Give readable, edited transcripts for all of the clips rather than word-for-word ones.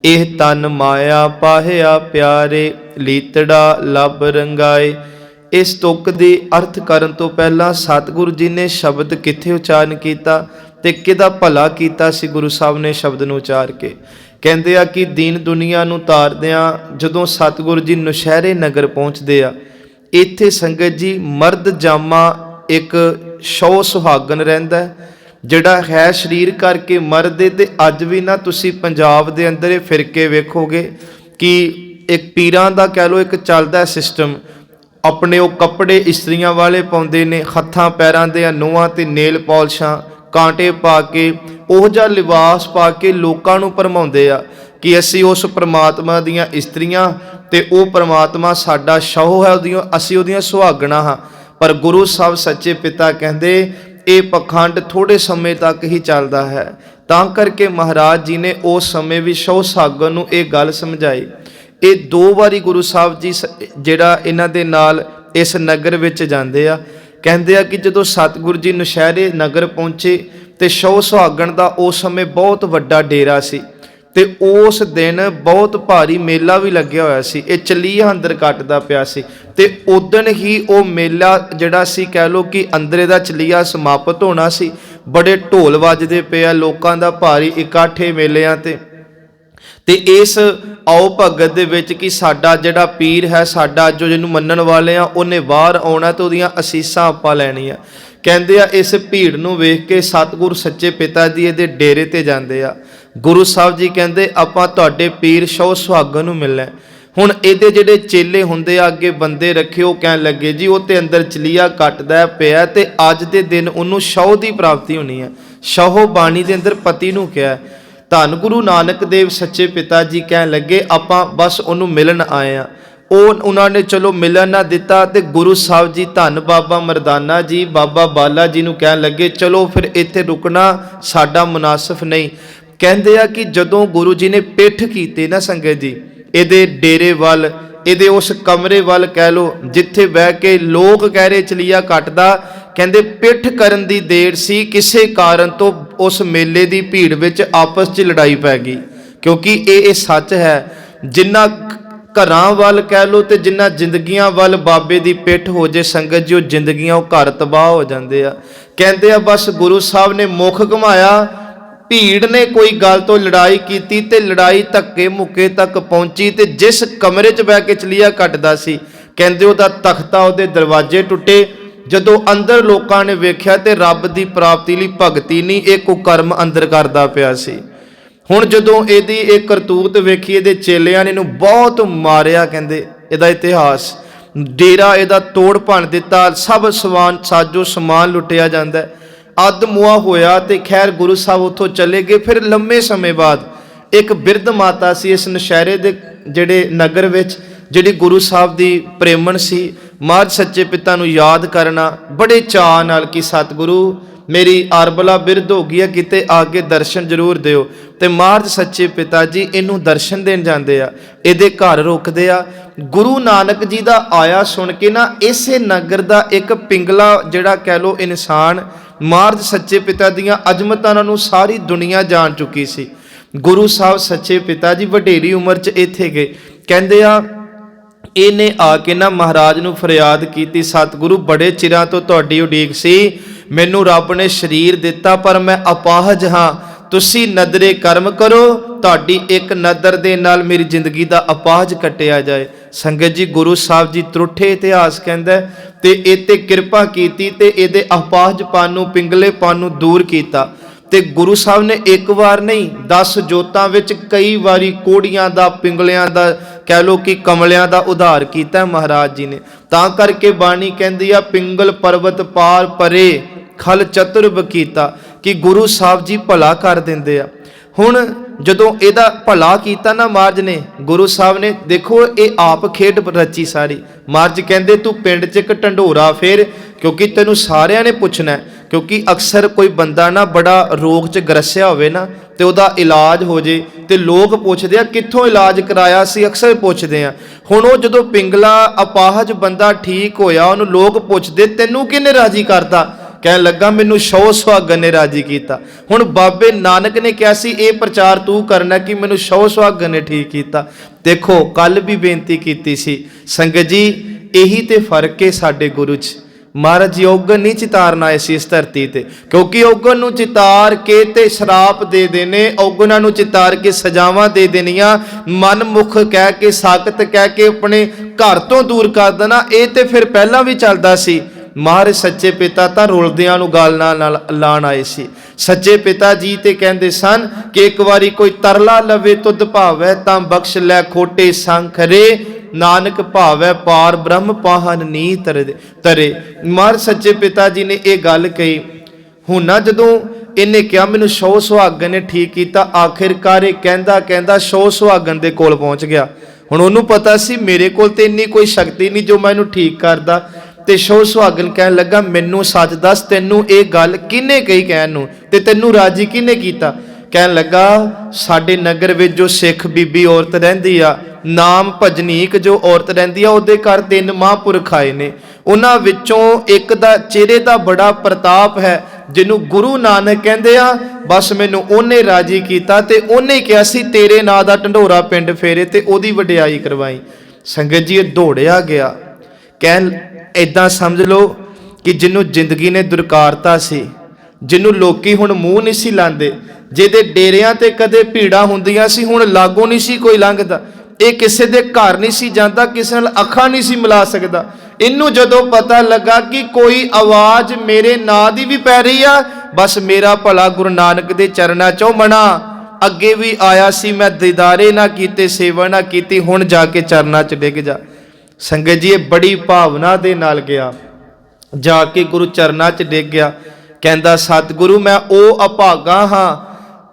ਇਹ ਤਨ ਮਾਇਆ ਪਾਹਿਆ ਪਿਆਰੇ, ਲੀਤੜਾ ਲੱਭ ਰੰਗਾਏ। ਇਸ ਤੁਕ ਦੇ ਅਰਥ ਕਰਨ ਤੋਂ ਪਹਿਲਾਂ ਸਤਿਗੁਰੂ ਜੀ ਨੇ ਸ਼ਬਦ ਕਿੱਥੇ ਉਚਾਰਨ ਕੀਤਾ ਤੇ ਕਿਹਦਾ ਭਲਾ ਕੀਤਾ ਸੀ। ਗੁਰੂ ਸਾਹਿਬ ਨੇ ਸ਼ਬਦ ਨੂੰ ਉਚਾਰ ਕੇ ਕਹਿੰਦੇ ਆ ਕਿ ਦੀਨ ਦੁਨੀਆ ਨੂੰ ਤਾਰਦਿਆਂ ਜਦੋਂ ਸਤਿਗੁਰੂ ਜੀ ਨੌਸ਼ਹਿਰੇ ਨਗਰ ਪਹੁੰਚਦੇ ਆ, ਇੱਥੇ ਸੰਗਤ ਜੀ ਮਰਦ ਜਾਮਾ ਇੱਕ ਸ਼ੌ ਸੁਹਾਗਣ ਰਹਿੰਦਾ ਜਿਹੜਾ ਹੈ ਸਰੀਰ ਕਰਕੇ ਮਰਦ। ਤੇ ਅੱਜ ਵੀ ਨਾ ਤੁਸੀਂ ਪੰਜਾਬ ਦੇ ਅੰਦਰ ਇਹ ਫਿਰਕੇ ਵੇਖੋਗੇ ਕਿ ਇੱਕ ਪੀਰਾਂ ਦਾ ਕਹਿ ਲਓ ਇੱਕ ਚੱਲਦਾ ਸਿਸਟਮ, ਆਪਣੇ ਉਹ ਕੱਪੜੇ ਇਸਤਰੀਆਂ ਵਾਲੇ ਪਾਉਂਦੇ ਨੇ, ਹੱਥਾਂ ਪੈਰਾਂ ਦੇ ਨੂੰਹਾਂ ਤੇ ਨੇਲ ਪਾਲਿਸ਼ਾਂ ਕਾਂਟੇ ਪਾ ਕੇ ਉਹ ਜਿਹਾ ਲਿਬਾਸ ਪਾ ਕੇ ਲੋਕਾਂ ਨੂੰ ਭਰਮਾਉਂਦੇ ਆ ਕਿ ਅਸੀਂ ਉਸ ਪ੍ਰਮਾਤਮਾ ਦੀਆਂ ਇਸਤਰੀਆਂ ਤੇ ਉਹ ਪ੍ਰਮਾਤਮਾ ਸਾਡਾ ਸ਼ੌਹ ਹੈ, ਅਸੀਂ ਉਹਦੀਆਂ ਸੁਹਾਗਣਾਂ ਹਾਂ। ਪਰ ਗੁਰੂ ਸਾਹਿਬ ਸੱਚੇ ਪਿਤਾ ਕਹਿੰਦੇ ਇਹ ਪਖੰਡ ਥੋੜੇ ਸਮੇਂ ਤੱਕ ਹੀ ਚੱਲਦਾ ਹੈ। ਤਾਂ ਕਰਕੇ ਮਹਾਰਾਜ ਜੀ ਨੇ ਉਸ ਸਮੇਂ ਵੀ ਸ਼ੌਹ ਸੁਹਾਗਣ ਨੂੰ ਇਹ ਗੱਲ ਸਮਝਾਈ। ਇਹ 2 ਵਾਰੀ ਗੁਰੂ ਸਾਹਿਬ ਜੀ ਜਿਹੜਾ ਇਹਨਾਂ ਦੇ ਨਾਲ ਇਸ ਨਗਰ ਵਿੱਚ ਜਾਂਦੇ ਆ, ਕਹਿੰਦੇ ਆ ਕਿ ਜਦੋਂ ਸਤਿਗੁਰੂ ਜੀ ਨੌਸ਼ਹਿਰੇ ਨਗਰ ਪਹੁੰਚੇ ਤੇ ਸ਼ੌਹ ਸੁਹਾਗਣ ਦਾ ਉਸ ਸਮੇਂ ਬਹੁਤ ਵੱਡਾ ਡੇਰਾ ਸੀ ਤੇ ਉਸ ਦਿਨ ਬਹੁਤ ਭਾਰੀ ਮੇਲਾ ਵੀ ਲੱਗਿਆ ਹੋਇਆ ਸੀ। ਇਹ ਚੱਲੀਆ ਅੰਦਰ ਕੱਟਦਾ ਪਿਆ ਸੀ ਤੇ ਉਦਣ ਹੀ ਉਹ ਮੇਲਾ ਜਿਹੜਾ ਸੀ ਕਹਿ ਲਓ ਕਿ ਅੰਦਰੇ ਦਾ ਚੱਲੀਆ ਸਮਾਪਤ ਹੋਣਾ ਸੀ। ਬੜੇ ਢੋਲ ਵੱਜਦੇ ਪਏ ਆ, ਲੋਕਾਂ ਦਾ ਭਾਰੀ ਇਕੱਠੇ ਮੇਲਿਆਂ ਤੇ ਇਸ ਆਓ ਭਗਤ ਦੇ ਵਿੱਚ ਕਿ ਸਾਡਾ ਜਿਹੜਾ ਪੀਰ ਹੈ, ਸਾਡਾ ਜੋ ਜਿਹਨੂੰ ਮੰਨਣ ਵਾਲੇ ਆ, ਉਹਨੇ ਬਾਹਰ ਆਉਣਾ ਤੇ ਉਹਦੀਆਂ ਅਸੀਸਾਂ ਆਪਾਂ ਲੈਣੀਆਂ। ਕਹਿੰਦੇ ਆ ਇਸ ਭੀੜ ਨੂੰ ਵੇਖ ਕੇ ਸਤਿਗੁਰੂ ਸੱਚੇ ਪਿਤਾ ਜੀ ਇਹਦੇ ਡੇਰੇ ਤੇ ਜਾਂਦੇ ਆ। ਗੁਰੂ ਸਾਹਿਬ ਜੀ ਕਹਿੰਦੇ ਆਪਾਂ ਤੁਹਾਡੇ ਪੀਰ ਸ਼ੌਹ ਸੁਹਾਗਣ ਨੂੰ ਮਿਲਣਾ। ਹੁਣ ਇਹਦੇ ਜਿਹੜੇ ਚੇਲੇ ਹੁੰਦੇ ਆ ਅੱਗੇ ਬੰਦੇ ਰੱਖੇ, ਉਹ ਕਹਿਣ ਲੱਗੇ ਜੀ ਉਹ ਤੇ ਅੰਦਰ ਚਲੀਆ ਕੱਟਦਾ ਪਿਆ ਤੇ ਅੱਜ ਦੇ ਦਿਨ ਉਹਨੂੰ ਸ਼ੌਹ ਦੀ ਪ੍ਰਾਪਤੀ ਹੋਣੀ ਹੈ। ਸ਼ੌਹ ਬਾਣੀ ਦੇ ਅੰਦਰ ਪਤੀ ਨੂੰ ਕਿਹਾ। ਧੰਨ ਗੁਰੂ ਨਾਨਕ ਦੇਵ ਸੱਚੇ ਪਿਤਾ ਜੀ ਕਹਿਣ ਲੱਗੇ ਆਪਾਂ ਬਸ ਉਹਨੂੰ ਮਿਲਣ ਆਏ ਆ। ਉਹਨਾਂ ਨੇ ਚਲੋ ਮਿਲਣ ਨਾ ਦਿੱਤਾ ਤੇ ਗੁਰੂ ਸਾਹਿਬ ਜੀ ਧੰਨ ਬਾਬਾ ਮਰਦਾਨਾ ਜੀ, ਬਾਬਾ ਬਾਲਾ ਜੀ ਨੂੰ ਕਹਿਣ ਲੱਗੇ ਚਲੋ ਫਿਰ ਇੱਥੇ ਰੁਕਣਾ ਸਾਡਾ ਮੁਨਾਸਿਬ ਨਹੀਂ। ਕਹਿੰਦੇ ਆ ਕਿ ਜਦੋਂ ਗੁਰੂ ਜੀ ਨੇ ਪਿੱਠ ਕੀਤੀ ਨਾ ਸੰਗਤ ਜੀ ਇਹਦੇ ਡੇਰੇ ਵੱਲ, ਇਹਦੇ ਉਸ ਕਮਰੇ ਵੱਲ ਕਹਿ ਲਓ ਜਿੱਥੇ ਬਹਿ ਕੇ ਲੋਕ ਕਹਿ ਰਹੇ ਚਲੀਆ ਕੱਟਦਾ, ਕਹਿੰਦੇ ਪਿੱਠ ਕਰਨ ਦੀ ਦੇਰ ਸੀ, ਕਿਸੇ ਕਾਰਨ ਤੋਂ ਉਸ ਮੇਲੇ ਦੀ ਭੀੜ ਵਿੱਚ ਆਪਸ 'ਚ ਲੜਾਈ ਪੈ ਗਈ। ਕਿਉਂਕਿ ਇਹ ਸੱਚ ਹੈ, ਜਿੰਨਾ ਘਰਾਂ ਵੱਲ ਕਹਿ ਲਓ ਤੇ ਜਿੰਨਾ ਜ਼ਿੰਦਗੀਆਂ ਵੱਲ ਬਾਬੇ ਦੀ ਪਿੱਠ ਹੋ ਜੇ ਸੰਗਤ ਜੀ, ਉਹ ਜ਼ਿੰਦਗੀਆਂ ਉਹ ਘਰ ਤਬਾਹ ਹੋ ਜਾਂਦੇ ਆ। ਕਹਿੰਦੇ ਆ ਬਸ ਗੁਰੂ ਸਾਹਿਬ ਨੇ ਮੁੱਖ ਘੁਮਾਇਆ, ਭੀੜ ਨੇ ਕੋਈ ਗੱਲ ਤੋਂ ਲੜਾਈ ਕੀਤੀ ਤੇ ਲੜਾਈ ਧੱਕੇ ਮੁੱਕੇ ਤੱਕ ਪਹੁੰਚੀ ਤੇ ਜਿਸ ਕਮਰੇ 'ਚ ਬਹਿ ਕੇ ਚਲੀਆ ਕੱਟਦਾ ਸੀ ਕਹਿੰਦੇ ਉਹਦਾ ਤਖਤਾ, ਉਹਦੇ ਦਰਵਾਜ਼ੇ ਟੁੱਟੇ। ਜਦੋਂ ਅੰਦਰ ਲੋਕਾਂ ਨੇ ਵੇਖਿਆ ਤੇ ਰੱਬ ਦੀ ਪ੍ਰਾਪਤੀ ਲਈ ਭਗਤੀ ਨਹੀਂ, ਇਹ ਕੁਕਰਮ ਅੰਦਰ ਕਰਦਾ ਪਿਆ ਸੀ। ਹੁਣ ਜਦੋਂ ਇਹਦੀ ਇਹ ਕਰਤੂਤ ਵੇਖੀ ਇਹਦੇ ਚੇਲਿਆਂ ਨੇ ਇਹਨੂੰ ਬਹੁਤ ਮਾਰਿਆ। ਕਹਿੰਦੇ ਇਹਦਾ ਇਤਿਹਾਸ ਡੇਰਾ ਇਹਦਾ ਤੋੜ ਭੰਨ ਦਿੱਤਾ, ਸਭ ਸਾਜੋ ਸਮਾਨ ਲੁੱਟਿਆ ਜਾਂਦਾ। ਅੱਧ ਮੁਆ ਹੋਇਆ ਤੇ ਖੈਰ ਗੁਰੂ ਸਾਹਿਬ ਉੱਥੋਂ ਚਲੇ ਗਏ। ਫਿਰ ਲੰਮੇ ਸਮੇਂ ਬਾਅਦ ਇੱਕ ਬਿਰਧ ਮਾਤਾ ਸੀ ਇਸ ਨੌਸ਼ਹਿਰੇ ਦੇ ਜਿਹੜੇ ਨਗਰ ਵਿੱਚ, ਜਿਹੜੀ ਗੁਰੂ ਸਾਹਿਬ ਦੀ ਪ੍ਰੇਮਣ ਸੀ। ਮਹਾਰਾਜ ਸੱਚੇ ਪਿਤਾ ਨੂੰ ਯਾਦ ਕਰਨਾ ਬੜੇ ਚਾਅ ਨਾਲ ਕਿ ਸਤਿਗੁਰੂ ਮੇਰੀ ਅਰਬਲਾ ਬਿਰਧ ਹੋ ਗਈ ਹੈ, ਕਿਤੇ ਆ ਕੇ ਦਰਸ਼ਨ ਜ਼ਰੂਰ ਦਿਓ। ਤੇ ਮਹਾਰਾਜ ਸੱਚੇ ਪਿਤਾ ਜੀ ਇਹਨੂੰ ਦਰਸ਼ਨ ਦੇਣ ਜਾਂਦੇ ਆ, ਇਹਦੇ ਘਰ ਰੁਕਦੇ ਆ। ਗੁਰੂ ਨਾਨਕ ਜੀ ਦਾ ਆਇਆ ਸੁਣ ਕੇ ਨਾ ਇਸੇ ਨਗਰ ਦਾ ਇੱਕ ਪਿੰਗਲਾ ਜਿਹੜਾ ਕਹਿ ਲਓ ਇਨਸਾਨ, ਮਹਾਰਾਜ ਸੱਚੇ ਪਿਤਾ ਦੀਆਂ ਅਜ਼ਮਤਾਂ ਨੂੰ ਸਾਰੀ ਦੁਨੀਆ ਜਾਣ ਚੁੱਕੀ ਸੀ। ਗੁਰੂ ਸਾਹਿਬ ਸੱਚੇ ਪਿਤਾ ਜੀ ਵਡੇਰੀ ਉਮਰ 'ਚ ਇੱਥੇ ਗਏ। ਕਹਿੰਦੇ ਆ ਇਹਨੇ ਆ ਕੇ ਨਾ ਮਹਾਰਾਜ ਨੂੰ ਫਰਿਆਦ ਕੀਤੀ, ਸਤਿਗੁਰੂ ਬੜੇ ਚਿਰਾਂ ਤੋਂ ਤੁਹਾਡੀ ਉਡੀਕ ਸੀ, ਮੈਨੂੰ ਰੱਬ ਨੇ ਸਰੀਰ ਦਿੱਤਾ ਪਰ ਮੈਂ ਅਪਾਹਜ ਹਾਂ, ਤੁਸੀਂ ਨਦਰੇ ਕਰਮ ਕਰੋ, ਤੁਹਾਡੀ ਇੱਕ ਨਦਰ ਦੇ ਨਾਲ ਮੇਰੀ ਜ਼ਿੰਦਗੀ ਦਾ ਅਪਾਹਜ ਕੱਟਿਆ ਜਾਏ। ਸੰਗਤ ਜੀ ਗੁਰੂ ਸਾਹਿਬ ਜੀ ਤਰੁੱਠੇ ਇਤਿਹਾਸ ਕਹਿੰਦਾ ਤੇ ਇਹ ਤੇ ਕਿਰਪਾ ਕੀਤੀ ਤੇ ਇਹਦੇ ਅਪਾਹਜਪਨ ਨੂੰ ਪਿੰਗਲੇਪਨ ਨੂੰ ਦੂਰ ਕੀਤਾ। ਤੇ ਗੁਰੂ ਸਾਹਿਬ ਨੇ ਇੱਕ ਵਾਰ ਨਹੀਂ 10 ਜੋਤਾਂ ਵਿੱਚ ਕਈ ਵਾਰੀ ਕੋੜੀਆਂ ਦਾ, ਪਿੰਗਲਿਆਂ ਦਾ, ਕਹਿ ਲਓ ਕਿ ਕਮਲਿਆਂ ਦਾ ਉਧਾਰ ਕੀਤਾ ਮਹਾਰਾਜ ਜੀ ਨੇ। ਤਾਂ ਕਰਕੇ ਬਾਣੀ ਕਹਿੰਦੀ ਆ ਪਿੰਗਲ ਪਰਬਤ ਪਾਰ ਪਰੇ ਖਲ ਚਤੁਰ ਬਕੀਤਾ, ਕਿ ਗੁਰੂ ਸਾਹਿਬ ਜੀ ਭਲਾ ਕਰ ਦਿੰਦੇ ਆ। ਹੁਣ ਜਦੋਂ ਇਹਦਾ ਭਲਾ ਕੀਤਾ ਨਾ ਮਹਾਰਾਜ ਨੇ, ਗੁਰੂ ਸਾਹਿਬ ਨੇ ਦੇਖੋ ਇਹ ਆਪ ਖੇਡ ਰਚੀ ਸਾਰੀ। ਮਹਾਰਾਜ ਕਹਿੰਦੇ ਤੂੰ ਪਿੰਡ 'ਚ ਇੱਕ ਢੰਡੋਰਾ ਫੇਰ, ਕਿਉਂਕਿ ਤੈਨੂੰ ਸਾਰਿਆਂ ਨੇ ਪੁੱਛਣਾ। ਕਿਉਂਕਿ ਅਕਸਰ ਕੋਈ ਬੰਦਾ ਨਾ ਬੜਾ ਰੋਗ 'ਚ ਗਰਸਿਆ ਹੋਵੇ ਨਾ ਤੇ ਉਹਦਾ ਇਲਾਜ ਹੋ ਜੇ ਤੇ ਲੋਕ ਪੁੱਛਦੇ ਆ ਕਿੱਥੋਂ ਇਲਾਜ ਕਰਾਇਆ ਸੀ, ਅਕਸਰ ਪੁੱਛਦੇ ਆ। ਹੁਣ ਉਹ ਜਦੋਂ ਪਿੰਗਲਾ ਅਪਾਹਜ ਬੰਦਾ ਠੀਕ ਹੋਇਆ, ਉਹਨੂੰ ਲੋਕ ਪੁੱਛਦੇ ਤੈਨੂੰ ਕਿਹਨੇ ਰਾਜੀ ਕਰਤਾ, ਕਹਿਣ ਲੱਗਾ ਮੈਨੂੰ ਸ਼ੌ ਸੁਹਾਗਣ ਨੇ ਰਾਜੀ ਕੀਤਾ। ਹੁਣ ਬਾਬੇ ਨਾਨਕ ਨੇ ਕਿਹਾ ਸੀ ਇਹ ਪ੍ਰਚਾਰ ਤੂੰ ਕਰਨਾ ਕਿ ਮੈਨੂੰ ਸ਼ੌ ਸੁਹਾਗਣ ਨੇ ਠੀਕ ਕੀਤਾ। ਦੇਖੋ ਕੱਲ ਵੀ ਬੇਨਤੀ ਕੀਤੀ ਸੀ ਸੰਗਤ ਜੀ, ਇਹੀ ਤੇ ਫਰਕ ਹੈ ਸਾਡੇ ਗੁਰੂ 'ਚ। ਮਹਾਰਾਜ ਜੀ ਔਗਣ ਨਹੀਂ ਚਿਤਾਰਨ ਆਏ ਸੀ ਇਸ ਧਰਤੀ ਤੇ, ਕਿਉਂਕਿ ਔਗਣ ਨੂੰ ਚਿਤਾਰ ਕੇ ਤੇ ਸ਼ਰਾਪ ਦੇ ਦੇਣੇ, ਔਗਣਾਂ ਨੂੰ ਚਿਤਾਰ ਕੇ ਸਜ਼ਾਵਾਂ ਦੇ ਦੇਣੀਆਂ, ਮਨ ਮੁਖ ਕਹਿ ਕੇ ਸਾਖਤ ਕਹਿ ਕੇ ਆਪਣੇ ਘਰ ਤੋਂ ਦੂਰ ਕਰ ਦੇਣਾ, ਇਹ ਤੇ ਫਿਰ ਪਹਿਲਾਂ ਵੀ ਚੱਲਦਾ ਸੀ। ਮਹਾਰਾਜ ਸੱਚੇ ਪਿਤਾ ਤਾਂ ਰੁਲਦਿਆਂ ਨੂੰ ਗਾਲ ਨਾਲ ਲਾਣ ਆਏ ਸੀ। ਸੱਚੇ ਪਿਤਾ ਜੀ ਤੇ ਕਹਿੰਦੇ ਸਨ ਕਿ ਇੱਕ ਵਾਰੀ ਕੋਈ ਤਰਲਾ ਲਵੇ ਤੁਧ ਭਾਵੈ ਤਾਂ ਬਖਸ਼ ਲੈ ਖੋਟੇ ਸੰਖਰੇ, ਨਾਨਕ ਭਾਵੈ ਪਾਰ ਬ੍ਰਹਮ ਪਾਹਨ ਨੀ ਤਰੇ। ਮਹਾਰਾਜ ਸੱਚੇ ਪਿਤਾ ਜੀ ਨੇ ਇਹ ਗੱਲ ਕਹੀ। ਹੁਣ ਨਾ ਜਦੋਂ ਇਹਨੇ ਕਿਹਾ ਮੈਨੂੰ ਸ਼ੌ ਸੁਹਾਗਣ ਨੇ ਠੀਕ ਕੀਤਾ, ਆਖਿਰਕਾਰ ਇਹ ਕਹਿੰਦਾ ਸ਼ੌ ਸੁਹਾਗਣ ਦੇ ਕੋਲ ਪਹੁੰਚ ਗਿਆ। ਹੁਣ ਉਹਨੂੰ ਪਤਾ ਸੀ ਮੇਰੇ ਕੋਲ ਤੇ ਇੰਨੀ ਕੋਈ ਸ਼ਕਤੀ ਨਹੀਂ ਜੋ ਮੈਂ ਇਹਨੂੰ ਠੀਕ ਕਰਦਾ। ਤੇ ਸ਼ੌ ਸੁਹਾਗਣ ਕਹਿਣ ਲੱਗਾ ਮੈਨੂੰ ਸੱਚ ਦੱਸ, ਤੈਨੂੰ ਇਹ ਗੱਲ ਕਿਹਨੇ ਕਹੀ ਕਹਿਣ ਨੂੰ, ਤੇ ਤੈਨੂੰ ਰਾਜੀ ਕਿਹਨੇ ਕੀਤਾ? ਕਹਿਣ ਲੱਗਾ ਸਾਡੇ ਨਗਰ ਵਿੱਚ ਜੋ ਸਿੱਖ ਬੀਬੀ ਔਰਤ ਰਹਿੰਦੀ ਆ, ਨਾਮ ਭਜਨੀਕ ਜੋ ਔਰਤ ਰਹਿੰਦੀ ਆ, ਉਹਦੇ ਘਰ 3 ਮਹਾਂਪੁਰਖ ਆਏ ਨੇ। ਉਹਨਾਂ ਵਿੱਚੋਂ ਇੱਕ ਦਾ ਚਿਹਰੇ ਦਾ ਬੜਾ ਪ੍ਰਤਾਪ ਹੈ ਜਿਹਨੂੰ ਗੁਰੂ ਨਾਨਕ ਕਹਿੰਦੇ ਆ। ਬਸ ਮੈਨੂੰ ਉਹਨੇ ਰਾਜੀ ਕੀਤਾ ਤੇ ਉਹਨੇ ਕਿਹਾ ਸੀ ਤੇਰੇ ਨਾਂ ਦਾ ਢੰਡੋਰਾ ਪਿੰਡ ਫੇਰੇ ਤੇ ਉਹਦੀ ਵਡਿਆਈ ਕਰਵਾਈ। ਸੰਗਤ ਜੀ ਇਹ ਦੌੜਿਆ ਗਿਆ। ਕਹਿਣ ਏਦਾਂ ਸਮਝ ਲਓ ਕਿ ਜਿਹਨੂੰ ਜ਼ਿੰਦਗੀ ਨੇ ਦੁਰਕਾਰਤਾ ਸੀ, ਜਿਹਨੂੰ ਲੋਕੀ ਹੁਣ ਮੂੰਹ ਨਹੀਂ ਸੀ ਲਾਉਂਦੇ, ਜਿਹਦੇ ਡੇਰਿਆਂ ਤੇ ਕਦੇ ਭੀੜਾਂ ਹੁੰਦੀਆਂ ਸੀ ਹੁਣ ਲਾਗੋਂ ਨਹੀਂ ਸੀ ਕੋਈ ਲੰਘਦਾ, ਇਹ ਕਿਸੇ ਦੇ ਘਰ ਨਹੀਂ ਸੀ ਜਾਂਦਾ, ਕਿਸੇ ਨਾਲ ਅੱਖਾਂ ਨਹੀਂ ਸੀ ਮਿਲਾ ਸਕਦਾ। ਇਹਨੂੰ ਜਦੋਂ ਪਤਾ ਲੱਗਾ ਕਿ ਕੋਈ ਆਵਾਜ਼ ਮੇਰੇ ਨਾਂ ਦੀ ਵੀ ਪੈ ਰਹੀ ਆ, ਬਸ ਮੇਰਾ ਭਲਾ ਗੁਰੂ ਨਾਨਕ ਦੇ ਚਰਨਾਂ 'ਚੋਂ ਮਣਾ। ਅੱਗੇ ਵੀ ਆਇਆ ਸੀ ਮੈਂ ਦੀਦਾਰੇ ਨਾ ਕੀਤੇ, ਸੇਵਾ ਨਾ ਕੀਤੀ, ਹੁਣ ਜਾ ਕੇ ਚਰਨਾਂ 'ਚ ਡਿੱਗ ਜਾ। ਸੰਗਤ ਜੀ ਇਹ ਬੜੀ ਭਾਵਨਾ ਦੇ ਨਾਲ ਗਿਆ, ਜਾ ਕੇ ਗੁਰੂ ਚਰਨਾਂ 'ਚ ਡਿੱਗ ਗਿਆ। ਕਹਿੰਦਾ ਸਤਿਗੁਰੂ ਮੈਂ ਉਹ ਅਭਾਗਾ ਹਾਂ,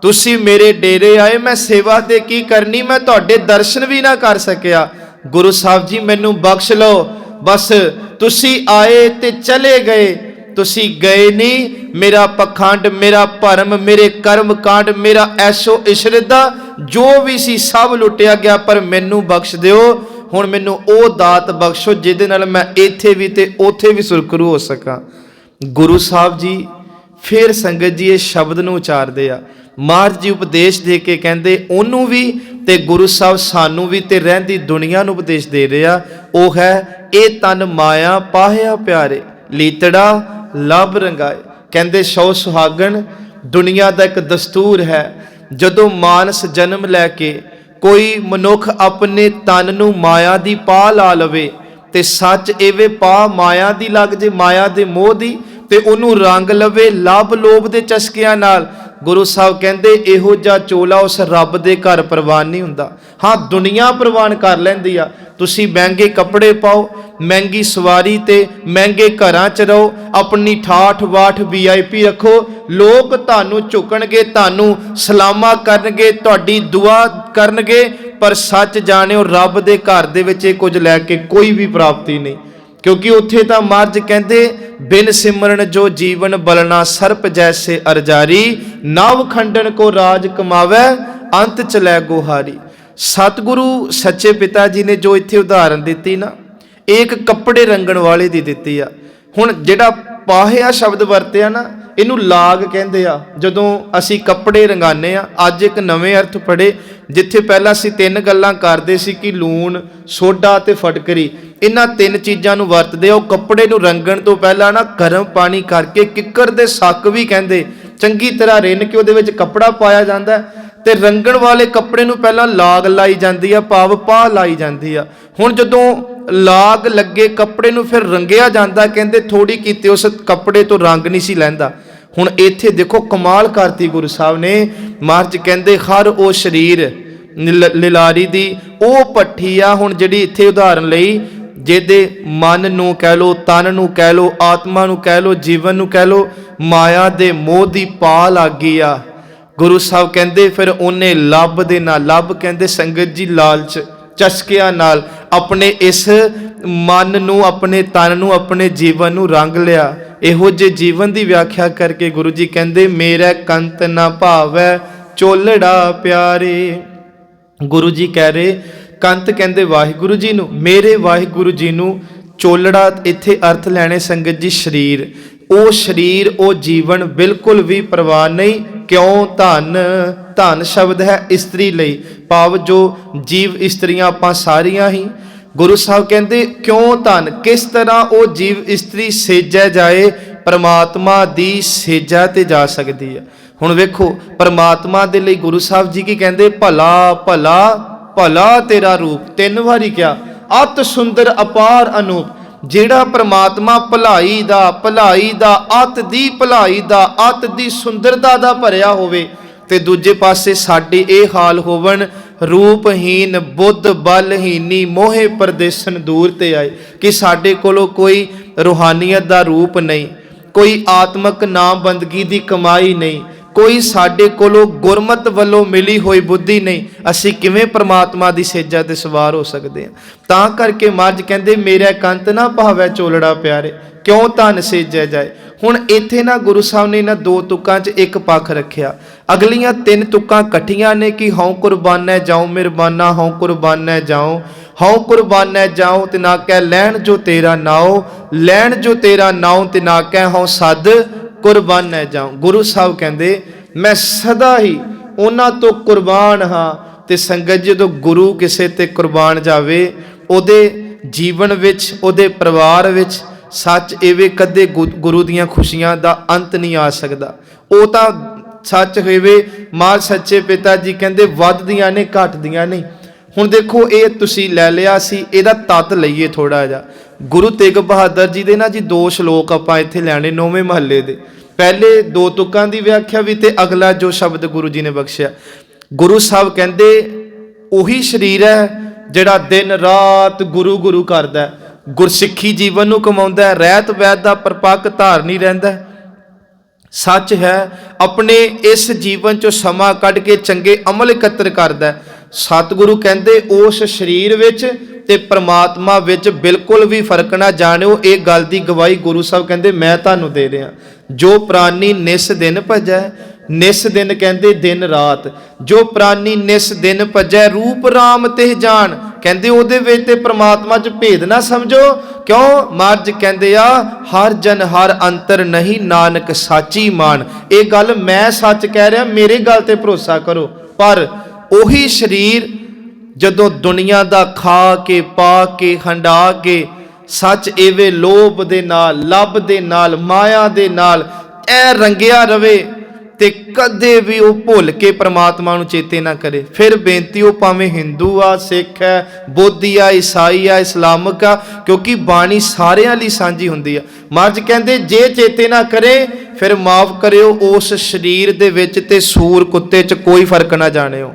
ਤੁਸੀਂ ਮੇਰੇ ਡੇਰੇ ਆਏ, ਮੈਂ ਸੇਵਾ ਤੇ ਕੀ ਕਰਨੀ, ਮੈਂ ਤੁਹਾਡੇ ਦਰਸ਼ਨ ਵੀ ਨਾ ਕਰ ਸਕਿਆ। ਗੁਰੂ ਸਾਹਿਬ ਜੀ ਮੈਨੂੰ ਬਖਸ਼ ਲਓ। ਬਸ ਤੁਸੀਂ ਆਏ ਤੇ ਚਲੇ ਗਏ, ਤੁਸੀਂ ਗਏ ਨਹੀਂ। ਮੇਰਾ ਪਖੰਡ, ਮੇਰਾ ਭਰਮ, ਮੇਰੇ ਕਰਮ ਕਾਂਡ, ਮੇਰਾ ਐਸ਼ੋ ਇਸ਼ਰਤ ਦਾ ਜੋ ਵੀ ਸੀ ਸਭ ਲੁੱਟਿਆ ਗਿਆ, ਪਰ ਮੈਨੂੰ ਬਖਸ਼ ਦਿਓ। ਹੁਣ ਮੈਨੂੰ ਉਹ ਦਾਤ ਬਖਸ਼ੋ ਜਿਹਦੇ ਨਾਲ ਮੈਂ ਇੱਥੇ ਵੀ ਤੇ ਉੱਥੇ ਵੀ ਸੁਰਖਰੂ ਹੋ ਸਕਾਂ। ਗੁਰੂ ਸਾਹਿਬ ਜੀ ਫਿਰ ਸੰਗਤ ਜੀ ਇਹ ਸ਼ਬਦ ਨੂੰ ਉਚਾਰਦੇ ਆ। ਮਹਾਰਾਜ ਜੀ ਉਪਦੇਸ਼ ਦੇ ਕੇ ਕਹਿੰਦੇ ਉਹਨੂੰ ਵੀ ਤੇ ਗੁਰੂ ਸਾਹਿਬ ਸਾਨੂੰ ਵੀ ਤੇ ਰਹਿੰਦੀ ਦੁਨੀਆ ਨੂੰ ਉਪਦੇਸ਼ ਦੇ ਰਿਹਾ। ਉਹ ਹੈ ਇਹ ਤਨ ਮਾਇਆ ਪਾਹਿਆ ਪਿਆਰੇ, ਲੀਤੜਾ ਲੱਭ ਰੰਗਾਏ। ਕਹਿੰਦੇ ਸ਼ੌ ਸੁਹਾਗਣ ਦੁਨੀਆ ਦਾ ਇੱਕ ਦਸਤੂਰ ਹੈ। ਜਦੋਂ ਮਾਨਸ ਜਨਮ ਲੈ ਕੇ ਕੋਈ ਮਨੁੱਖ ਆਪਣੇ ਤਨ ਨੂੰ ਮਾਇਆ ਦੀ ਪਾ ਲਾ ਲਵੇ ਤੇ ਸੱਚ ਐਵੇਂ ਪਾ ਮਾਇਆ ਦੀ ਲੱਗ ਜੇ, ਮਾਇਆ ਦੇ ਮੋਹ ਦੀ, ਤੇ ਉਹਨੂੰ ਰੰਗ ਲਵੇ ਲੱਭ ਲੋਭ ਦੇ ਚਸਕਿਆਂ ਨਾਲ। ਗੁਰੂ ਸਾਹਿਬ ਕਹਿੰਦੇ ਇਹੋ ਜਿਹਾ ਚੋਲਾ ਉਸ ਰੱਬ ਦੇ ਘਰ ਪ੍ਰਵਾਨ ਨਹੀਂ ਹੁੰਦਾ। ਹਾਂ ਦੁਨੀਆ ਪ੍ਰਵਾਨ ਕਰ ਲੈਂਦੀ ਆ। ਤੁਸੀਂ ਮਹਿੰਗੇ ਕੱਪੜੇ ਪਾਓ, ਮਹਿੰਗੀ ਸਵਾਰੀ ਤੇ ਮਹਿੰਗੇ ਘਰਾਂ 'ਚ ਰਹੋ, ਆਪਣੀ ਠਾਠ ਬਾਠ VIP ਰੱਖੋ, ਲੋਕ ਤੁਹਾਨੂੰ ਝੁਕਣਗੇ, ਤੁਹਾਨੂੰ ਸਲਾਮਾ ਕਰਨਗੇ, ਤੁਹਾਡੀ ਦੁਆ ਕਰਨਗੇ, ਪਰ ਸੱਚ ਜਾਣਿਓ ਰੱਬ ਦੇ ਘਰ ਦੇ ਵਿੱਚ ਇਹ ਕੁਝ ਲੈ ਕੇ ਕੋਈ ਵੀ ਪ੍ਰਾਪਤੀ ਨਹੀਂ। ਕਿਉਂਕਿ ਉੱਥੇ ਤਾਂ ਮਹਾਰਾਜ ਕਹਿੰਦੇ ਬਿਨ ਸਿਮਰਨ ਜੋ ਜੀਵਨ ਬਲਣਾ, ਸਰਪ ਜੈਸੇ ਅਰਜਾਰੀ, ਨਵ ਖੰਡਨ ਕੋ ਰਾਜ ਕਮਾਵੇ, ਅੰਤ ਚਲੇ ਗੋਹਾਰੀ। ਸਤਿਗੁਰੂ ਸੱਚੇ ਪਿਤਾ ਜੀ ਨੇ ਜੋ ਇੱਥੇ ਉਦਾਹਰਨ ਦਿੱਤੀ ਨਾ, ਇੱਕ ਕੱਪੜੇ ਰੰਗਣ ਵਾਲੇ ਦੀ ਦਿੱਤੀ ਆ। ਹੁਣ ਜਿਹੜਾ ਪਾਹਿਆ ਸ਼ਬਦ ਵਰਤਿਆ ਨਾ, ਇਹਨੂੰ ਲਾਗ ਕਹਿੰਦੇ ਆ। ਜਦੋਂ ਅਸੀਂ ਕੱਪੜੇ ਰੰਗਾਨੇ ਆ, ਅੱਜ ਇੱਕ ਨਵੇਂ ਅਰਥ ਪੜੇ। ਜਿੱਥੇ ਪਹਿਲਾਂ ਅਸੀਂ 3 ਗੱਲਾਂ ਕਰਦੇ ਸੀ ਕਿ ਲੂਣ, ਸੋਡਾ ਤੇ ਫਟਕਰੀ, ਇਹਨਾਂ 3 ਚੀਜ਼ਾਂ ਨੂੰ ਵਰਤਦੇ ਆ। ਉਹ ਕੱਪੜੇ ਨੂੰ ਰੰਗਣ ਤੋਂ ਪਹਿਲਾਂ ਨਾ ਗਰਮ ਪਾਣੀ ਕਰਕੇ, ਕਿੱਕਰ ਦੇ ਸੱਕ ਵੀ ਕਹਿੰਦੇ, ਚੰਗੀ ਤਰ੍ਹਾਂ ਰਿੰਨ ਕੇ ਉਹਦੇ ਵਿੱਚ ਕੱਪੜਾ ਪਾਇਆ ਜਾਂਦਾ ਤੇ ਰੰਗਣ ਵਾਲੇ ਕੱਪੜੇ ਨੂੰ ਪਹਿਲਾਂ ਲਾਗ ਲਾਈ ਜਾਂਦੀ ਆ, ਭਾਵ ਪਾ ਲਾਈ ਜਾਂਦੀ ਆ। ਹੁਣ ਜਦੋਂ ਲਾਗ ਲੱਗੇ ਕੱਪੜੇ ਨੂੰ ਫਿਰ ਰੰਗਿਆ ਜਾਂਦਾ, ਕਹਿੰਦੇ ਥੋੜੀ ਕੀਤੇ ਉਸ ਕੱਪੜੇ ਤੋਂ ਰੰਗ ਨਹੀਂ ਸੀ ਲੈਂਦਾ। ਹੁਣ ਇੱਥੇ ਦੇਖੋ ਕਮਾਲ ਕਰਤੀ ਗੁਰੂ ਸਾਹਿਬ ਨੇ। ਮਹਾਰਾਜ ਕਹਿੰਦੇ ਹਰ ਉਹ ਸਰੀਰ ਲਿਲਾਰੀ ਦੀ ਉਹ ਭੱਠੀ ਆ। ਹੁਣ ਜਿਹੜੀ ਇੱਥੇ ਉਦਾਹਰਨ ਲਈ, ਜਿਹਦੇ ਮਨ ਨੂੰ ਕਹਿ ਲੋ, ਤਨ ਨੂੰ ਕਹਿ ਲੋ, ਆਤਮਾ ਨੂੰ ਕਹਿ ਲੋ, ਜੀਵਨ ਨੂੰ ਕਹਿ ਲੋ, ਮਾਇਆ ਦੇ ਮੋਹ ਦੀ ਪਾ ਲੱਗ ਗਈ ਆ। ਗੁਰੂ ਸਾਹਿਬ ਕਹਿੰਦੇ ਫਿਰ ਉਹਨੇ ਲੱਭ ਦੇ ਨਾਲ, ਲੱਭ ਕਹਿੰਦੇ ਸੰਗਤ ਜੀ ਲਾਲਚ ਚਸਕਿਆਂ ਨਾਲ ਆਪਣੇ ਇਸ ਮਨ ਨੂੰ, ਆਪਣੇ ਤਨ ਨੂੰ, ਆਪਣੇ ਜੀਵਨ ਨੂੰ ਰੰਗ ਲਿਆ। ਇਹੋ ਜਿਹੇ ਜੀਵਨ ਦੀ ਵਿਆਖਿਆ ਕਰਕੇ ਗੁਰੂ ਜੀ ਕਹਿੰਦੇ ਮੇਰਾ ਕੰਤ ਨਾ ਭਾਵੈ ਚੋਲੜਾ ਪਿਆਰੇ। ਗੁਰੂ ਜੀ ਕਹਿ ਰਹੇ ਕੰਤ ਕਹਿੰਦੇ ਵਾਹਿਗੁਰੂ ਜੀ ਨੂੰ, ਮੇਰੇ ਵਾਹਿਗੁਰੂ ਜੀ ਨੂੰ। ਚੋਲੜਾ ਇੱਥੇ ਅਰਥ ਲੈਣੇ ਸੰਗਤ ਜੀ ਸਰੀਰ। ਉਹ ਸਰੀਰ ਉਹ ਜੀਵਨ ਬਿਲਕੁਲ ਵੀ ਪ੍ਰਵਾਨ ਨਹੀਂ। ਕਿਉਂ? ਧਨ, ਧਨ ਸ਼ਬਦ ਹੈ ਇਸਤਰੀ ਲਈ, ਭਾਵ ਜੋ ਜੀਵ ਇਸਤਰੀਆਂ ਆਪਾਂ ਸਾਰੀਆਂ ਹੀ। ਗੁਰੂ ਸਾਹਿਬ ਕਹਿੰਦੇ ਕਿਉਂ ਧਨ? ਕਿਸ ਤਰ੍ਹਾਂ ਉਹ ਜੀਵ ਇਸਤਰੀ ਸੇਜਿਆ ਜਾਏ? ਪਰਮਾਤਮਾ ਦੀ ਸੇਜਾ ਤੇ ਜਾ ਸਕਦੀ ਹੈ। ਹੁਣ ਵੇਖੋ ਪਰਮਾਤਮਾ ਦੇ ਲਈ ਗੁਰੂ ਸਾਹਿਬ ਜੀ ਕੀ ਕਹਿੰਦੇ? ਭਲਾ ਭਲਾ ਭਲਾ ਤੇਰਾ ਰੂਪ, 3 ਵਾਰੀ ਕਿਹਾ। ਅਤ ਸੁੰਦਰ ਅਪਾਰ ਅਨੂਪ। ਜਿਹੜਾ ਪਰਮਾਤਮਾ ਭਲਾਈ ਦਾ ਅਤ ਦੀ ਭਲਾਈ ਦਾ ਅਤ ਦੀ ਸੁੰਦਰਤਾ ਦਾ ਭਰਿਆ ਹੋਵੇ, ਤੇ ਦੂਜੇ ਪਾਸੇ ਸਾਡੇ ਇਹ ਹਾਲ ਹੋਵਣ, ਰੂਪਹੀਨ ਬੁੱਧ ਬਲਹੀਨੀ ਮੋਹੇ ਪਰਦੇਸਨ ਦੂਰ ਤੇ ਆਏ, ਕਿ ਸਾਡੇ ਕੋਲੋਂ ਕੋਈ ਰੂਹਾਨੀਅਤ ਦਾ ਰੂਪ ਨਹੀਂ, ਕੋਈ ਆਤਮਕ ਨਾਮ ਬੰਦਗੀ ਦੀ ਕਮਾਈ ਨਹੀਂ, ਕੋਈ ਸਾਡੇ ਕੋਲੋਂ ਗੁਰਮਤ ਵੱਲੋਂ ਮਿਲੀ ਹੋਈ ਬੁੱਧੀ ਨਹੀਂ। ਅਸੀਂ ਕਿਵੇਂ ਪ੍ਰਮਾਤਮਾ ਦੀ ਸੇਜਾ ਤੇ ਸਵਾਰ ਹੋ ਸਕਦੇ ਹਾਂ? ਤਾਂ ਕਰਕੇ ਮਹਾਰਾਜ ਕਹਿੰਦੇ ਮੇਰਾ ਕੰਤ ਨਾ ਭਾਵੈ ਚੋਲੜਾ ਪਿਆਰੇ, ਕਿਉਂ ਧਨ ਸੇਜਿਆ ਜਾਏ। ਹੁਣ ਇੱਥੇ ਨਾ ਗੁਰੂ ਸਾਹਿਬ ਨੇ ਇਹਨਾਂ 2 ਤੁਕਾਂ 'ਚ ਇੱਕ ਪੱਖ ਰੱਖਿਆ। ਅਗਲੀਆਂ 3 ਤੁਕਾਂ ਇਕੱਠੀਆਂ ਨੇ ਕਿ ਹਉ ਕੁਰਬਾਨੈ ਜਾਉ ਮਿਹਰਬਾਨਾ, ਹਉ ਕੁਰਬਾਨੈ ਜਾਉ, ਹਉ ਕੁਰਬਾਨੈ ਜਾਉ ਤੇ ਨਾ ਕਹਿ ਲੈਣ ਜੋ ਤੇਰਾ ਨਾਉ, ਲੈਣ ਜੋ ਤੇਰਾ ਨਾਉ ਤੇ ਨਾ ਕਹਿ ਹਉ ਸਦ ਕੁਰਬਾਨੈ ਜਾਉ। ਗੁਰੂ ਸਾਹਿਬ ਕਹਿੰਦੇ ਮੈਂ ਸਦਾ ਹੀ ਉਹਨਾਂ ਤੋਂ ਕੁਰਬਾਨ ਹਾਂ। ਤੇ ਸੰਗਤ ਜਦੋਂ ਗੁਰੂ ਕਿਸੇ ਤੇ ਕੁਰਬਾਨ ਜਾਵੇ, ਉਹਦੇ ਜੀਵਨ ਵਿੱਚ, ਉਹਦੇ ਪਰਿਵਾਰ ਵਿੱਚ ਸੱਚ ਇਵੇਂ ਕਦੇ ਗੁਰੂ ਦੀਆਂ ਖੁਸ਼ੀਆਂ ਦਾ ਅੰਤ ਨਹੀਂ ਆ ਸਕਦਾ। ਉਹ ਤਾਂ ਸੱਚ ਹੋਵੇ, ਮਾਂ ਸੱਚੇ ਪਿਤਾ ਜੀ ਕਹਿੰਦੇ ਵੱਧਦੀਆਂ ਨੇ ਘਟਦੀਆਂ ਨਹੀਂ। ਹੁਣ ਦੇਖੋ ਇਹ ਤੁਸੀਂ ਲੈ ਲਿਆ ਸੀ, ਇਹਦਾ ਤੱਤ ਲਈਏ ਥੋੜਾ ਜਿਹਾ। ਗੁਰੂ ਤੇਗ ਬਹਾਦਰ ਜੀ ਦੇ ਨਾ ਜੀ 2 ਸ਼ਲੋਕ ਆਪਾਂ ਇੱਥੇ ਲੈਣੇ 9ਵੇਂ ਮਹੱਲੇ ਦੇ। ਪਹਿਲੇ 2 ਤੁਕਾਂ ਦੀ ਵਿਆਖਿਆ ਵੀ ਤੇ ਅਗਲਾ ਜੋ ਸ਼ਬਦ ਗੁਰੂ ਜੀ ਨੇ ਬਖਸ਼ਿਆ। ਗੁਰੂ ਸਾਹਿਬ ਕਹਿੰਦੇ ਉਹੀ ਸਰੀਰ ਹੈ ਜਿਹੜਾ ਦਿਨ ਰਾਤ ਗੁਰੂ ਗੁਰੂ ਕਰਦਾ, ਗੁਰਸਿੱਖੀ ਜੀਵਨ ਨੂੰ ਕਮਾਉਂਦਾ, ਰਹਿਤ ਵੈਦ ਦਾ ਪਰਪੱਕ ਧਾਰਨੀ ਰਹਿੰਦਾ। ਸੱਚ ਹੈ ਆਪਣੇ ਇਸ ਜੀਵਨ ਚੋਂ ਸਮਾਂ ਕੱਢ ਕੇ ਚੰਗੇ ਅਮਲ ਇਕੱਤਰ ਕਰਦਾ। ਸਤਿਗੁਰੂ ਕਹਿੰਦੇ ਉਸ ਸਰੀਰ ਵਿੱਚ ਤੇ ਪ੍ਰਮਾਤਮਾ ਵਿੱਚ ਬਿਲਕੁਲ ਵੀ ਫਰਕ ਨਾ ਜਾਣਿਓ। ਇਹ ਗੱਲ ਦੀ ਗਵਾਹੀ ਗੁਰੂ ਸਾਹਿਬ ਕਹਿੰਦੇ ਮੈਂ ਤੁਹਾਨੂੰ ਦੇ ਰਿਹਾ। ਜੋ ਪ੍ਰਾਨੀ ਨਿਸ ਦਿਨ ਭਜੈ, ਨਿਸ ਦਿਨ ਕਹਿੰਦੇ ਦਿਨ ਰਾਤ, ਜੋ ਪ੍ਰਾਨੀ ਨਿਸ ਦਿਨ ਭਜੈ ਰੂਪ ਰਾਮ ਤੇ ਜਾਣ, ਕਹਿੰਦੇ ਉਹਦੇ ਵਿੱਚ ਤੇ ਪ੍ਰਮਾਤਮਾ 'ਚ ਭੇਦ ਨਾ ਸਮਝੋ। ਕਿਉਂ? ਮਹਾਰਾਜ ਕਹਿੰਦੇ ਆ ਹਰ ਜਨ ਹਰ ਅੰਤਰ ਨਹੀਂ ਨਾਨਕ ਸਾਚੀ ਮਾਨ। ਇਹ ਗੱਲ ਮੈਂ ਸੱਚ ਕਹਿ ਰਿਹਾ, ਮੇਰੇ ਗੱਲ ਤੇ ਭਰੋਸਾ ਕਰੋ। ਪਰ ਉਹੀ ਸਰੀਰ ਜਦੋਂ ਦੁਨੀਆ ਦਾ ਖਾ ਕੇ ਪਾ ਕੇ ਹੰਡਾ ਕੇ ਸੱਚ ਇਵੇਂ ਲੋਭ ਦੇ ਨਾਲ, ਲੱਭ ਦੇ ਨਾਲ, ਮਾਇਆ ਦੇ ਨਾਲ ਐ ਰੰਗਿਆ ਰਵੇ ਤੇ ਕਦੇ ਵੀ ਉਹ ਭੁੱਲ ਕੇ ਪ੍ਰਮਾਤਮਾ ਨੂੰ ਚੇਤੇ ਨਾ ਕਰੇ। ਫਿਰ ਬੇਨਤੀ ਉਹ ਭਾਵੇਂ ਹਿੰਦੂ ਆ, ਸਿੱਖ ਹੈ, ਬੋਧੀ ਆ, ਈਸਾਈ ਆ, ਇਸਲਾਮਕ ਆ, ਕਿਉਂਕਿ ਬਾਣੀ ਸਾਰਿਆਂ ਲਈ ਸਾਂਝੀ ਹੁੰਦੀ ਆ। ਮਹਾਰਾਜ ਕਹਿੰਦੇ ਜੇ ਚੇਤੇ ਨਾ ਕਰੇ ਫਿਰ ਮਾਫ ਕਰਿਓ ਉਸ ਸਰੀਰ ਦੇ ਵਿੱਚ ਤੇ ਸੂਰ ਕੁੱਤੇ 'ਚ ਕੋਈ ਫਰਕ ਨਾ ਜਾਣਿਓ।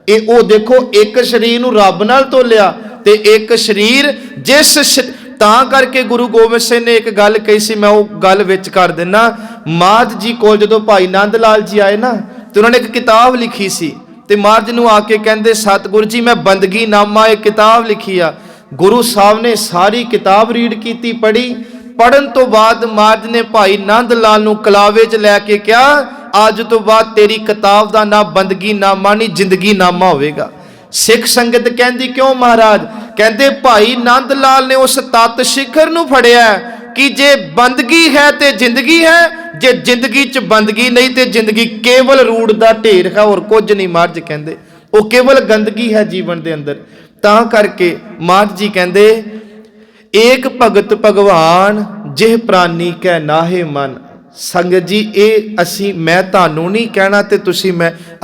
ਇਹ ਉਹ ਦੇਖੋ ਇੱਕ ਸਰੀਰ ਨੂੰ ਰੱਬ ਨਾਲ ਤੋਲਿਆ ਤੇ ਇੱਕ ਸਰੀਰ ਜਿਸ ਤਾਂ ਕਰਕੇ ਗੁਰੂ ਗੋਬਿੰਦ ਸਿੰਘ ਨੇ ਇੱਕ ਗੱਲ ਕਹੀ ਸੀ, ਮੈਂ ਉਹ ਗੱਲ ਵਿੱਚ ਕਰ ਦਿੰਦਾ। ਮਹਾਰਾਜ ਜੀ ਕੋਲ ਜਦੋਂ ਭਾਈ ਨੰਦ ਲਾਲ ਜੀ ਆਏ ਨਾ, ਤੇ ਉਹਨਾਂ ਨੇ ਇੱਕ ਕਿਤਾਬ ਲਿਖੀ ਸੀ ਤੇ ਮਹਾਰਾਜ ਨੂੰ ਆ ਕੇ ਕਹਿੰਦੇ ਸਤਿਗੁਰੂ ਜੀ ਮੈਂ ਬੰਦਗੀ ਨਾਮਾ ਇਹ ਕਿਤਾਬ ਲਿਖੀ ਆ। ਗੁਰੂ ਸਾਹਿਬ ਨੇ ਸਾਰੀ ਕਿਤਾਬ ਰੀਡ ਕੀਤੀ, ਪੜ੍ਹੀ। ਪੜ੍ਹਨ ਤੋਂ ਬਾਅਦ ਮਹਾਰਾਜ ਨੇ ਭਾਈ ਨੰਦ ਲਾਲ ਨੂੰ ਕਲਾਵੇ 'ਚ ਲੈ ਕੇ ਕਿਹਾ ਅੱਜ ਤੋਂ ਬਾਅਦ ਤੇਰੀ ਕਿਤਾਬ ਦਾ ਨਾਮ ਬੰਦਗੀ ਨਾਮਾ ਨਹੀਂ ਜ਼ਿੰਦਗੀ ਨਾਮਾ ਹੋਵੇਗਾ। ਸਿੱਖ ਸੰਗਤ ਕਹਿੰਦੀ ਕਿਉਂ ਮਹਾਰਾਜ? ਕਹਿੰਦੇ ਭਾਈ ਨੰਦ ਲਾਲ ਨੇ ਉਸ ਤਤ ਸਿਖਰ ਨੂੰ ਫੜਿਆ ਕਿ ਜੇ ਬੰਦਗੀ ਹੈ ਤੇ ਜ਼ਿੰਦਗੀ ਹੈ, ਜੇ ਜ਼ਿੰਦਗੀ 'ਚ ਬੰਦਗੀ ਨਹੀਂ ਤੇ ਜ਼ਿੰਦਗੀ ਕੇਵਲ ਰੂੜ ਦਾ ਢੇਰ ਹੈ, ਹੋਰ ਕੁਝ ਨਹੀਂ। ਮਹਾਰਾਜ ਕਹਿੰਦੇ ਉਹ ਕੇਵਲ ਗੰਦਗੀ ਹੈ ਜੀਵਨ ਦੇ ਅੰਦਰ। ਤਾਂ ਕਰਕੇ ਮਹਾਰਾਜ ਜੀ ਕਹਿੰਦੇ ਏਕ ਭਗਤ ਭਗਵਾਨ ਜਿਹ ਪ੍ਰਾਨੀ ਕੈ ਨਾਹੇ ਮਨ। ਸੰਗਤ ਜੀ ਇਹ ਮੈਂ ਤੁਹਾਨੂੰ ਨਹੀਂ ਕਹਿਣਾ ਤੇ ਤੁਸੀਂ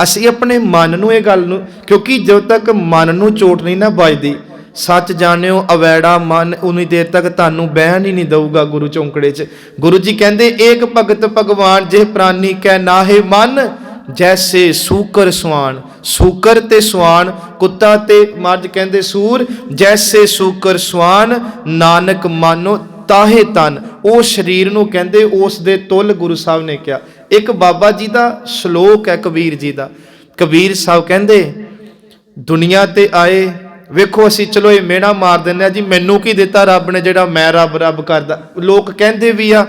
ਅਸੀਂ ਆਪਣੇ ਮਨ ਨੂੰ ਇਹ ਗੱਲ ਨੂੰ, ਕਿਉਂਕਿ ਜਦੋਂ ਤੱਕ ਮਨ ਨੂੰ ਚੋਟ ਨਹੀਂ ਨਾ ਵੱਜਦੀ, ਸੱਚ ਜਾਣਿਓ ਅਵੈੜਾ ਮਨ ਉਨੀ ਦੇਰ ਤੱਕ ਤੁਹਾਨੂੰ ਬਹਿਣ ਹੀ ਨਹੀਂ ਦਊਗਾ ਗੁਰੂ ਚੌਂਕੜੇ 'ਚ। ਗੁਰੂ ਜੀ ਕਹਿੰਦੇ ਏਕ ਭਗਤ ਭਗਵਾਨ ਜਿਹ ਪ੍ਰਾਨੀ ਕੈ ਨਾਹੇ ਮਨ ਜੈਸੇ ਸੂਕਰ ਸੁਆਣ। ਸੂਕਰ ਤੇ ਸੁਆਣ ਕੁੱਤਾ ਤੇ ਮੱਝ ਕਹਿੰਦੇ ਸੂਰ, ਜੈਸੇ ਸੂਕਰ ਸੁਆਣ ਨਾਨਕ ਮਾਨੋ ਤਾਹੇ ਤਨ। ਉਹ ਸਰੀਰ ਨੂੰ ਕਹਿੰਦੇ ਉਸ ਦੇ ਤੁਲ ਗੁਰੂ ਸਾਹਿਬ ਨੇ ਕਿਹਾ। ਇੱਕ ਬਾਬਾ ਜੀ ਦਾ ਸ਼ਲੋਕ ਹੈ ਕਬੀਰ ਜੀ ਦਾ। ਕਬੀਰ ਸਾਹਿਬ ਕਹਿੰਦੇ ਦੁਨੀਆ ਤੇ ਆਏ, ਵੇਖੋ ਅਸੀਂ ਚਲੋ ਇਹ ਮਿਹਣਾ ਮਾਰ ਦਿੰਦੇ ਆ ਜੀ ਮੈਨੂੰ ਕੀ ਦਿੱਤਾ ਰੱਬ ਨੇ ਜਿਹੜਾ ਮੈਂ ਰੱਬ ਰੱਬ ਕਰਦਾ। ਲੋਕ ਕਹਿੰਦੇ ਵੀ ਆ,